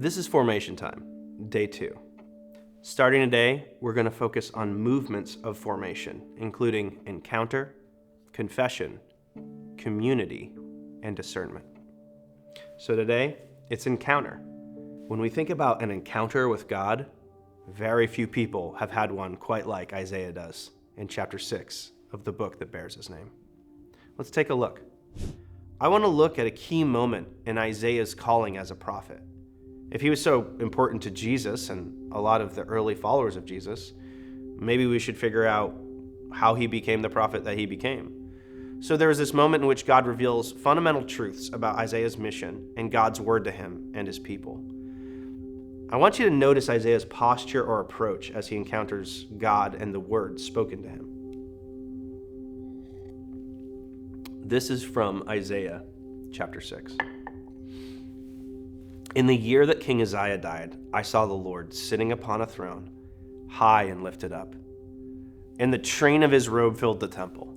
This is Formation Time, day 2. Starting today, we're going to focus on movements of formation, including encounter, confession, community, and discernment. So today, it's encounter. When we think about an encounter with God, very few people have had one quite like Isaiah does in chapter 6 of the book that bears his name. Let's take a look. I want to look at a key moment in Isaiah's calling as a prophet. If he was so important to Jesus and a lot of the early followers of Jesus, maybe we should figure out how he became the prophet that he became. So there is this moment in which God reveals fundamental truths about Isaiah's mission and God's word to him and his people. I want you to notice Isaiah's posture or approach as he encounters God and the word spoken to him. This is from Isaiah chapter 6. In the year that King Uzziah died, I saw the Lord sitting upon a throne, high and lifted up, and the train of his robe filled the temple.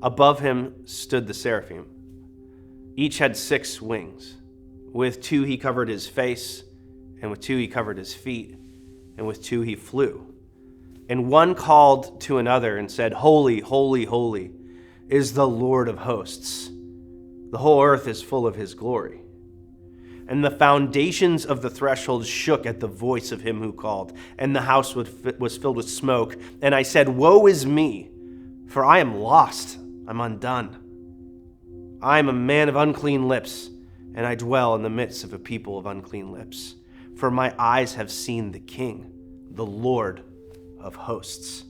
Above him stood the seraphim. Each had 6 wings. With 2 he covered his face, and with 2 he covered his feet, and with 2 he flew. And one called to another and said, Holy, holy, holy is the Lord of hosts. The whole earth is full of his glory. And the foundations of the threshold shook at the voice of him who called, and the house was filled with smoke. And I said, Woe is me, for I am lost, I'm undone. I am a man of unclean lips, and I dwell in the midst of a people of unclean lips. For my eyes have seen the King, the Lord of hosts.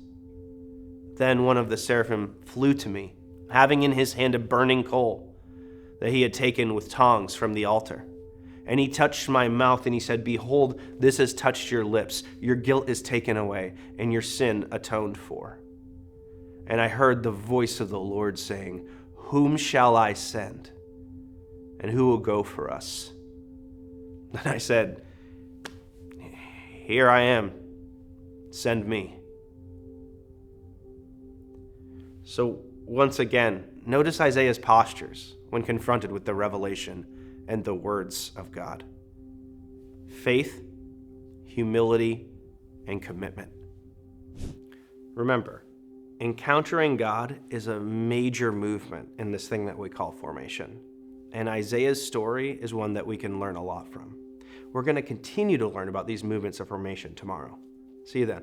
Then one of the seraphim flew to me, having in his hand a burning coal that he had taken with tongs from the altar. And he touched my mouth, and he said, Behold, this has touched your lips. Your guilt is taken away, and your sin atoned for. And I heard the voice of the Lord saying, Whom shall I send? And who will go for us? And I said, Here I am. Send me. So once again, notice Isaiah's postures when confronted with the revelation and the words of God. Faith, humility, and commitment. Remember, encountering God is a major movement in this thing that we call formation. And Isaiah's story is one that we can learn a lot from. We're going to continue to learn about these movements of formation tomorrow. See you then.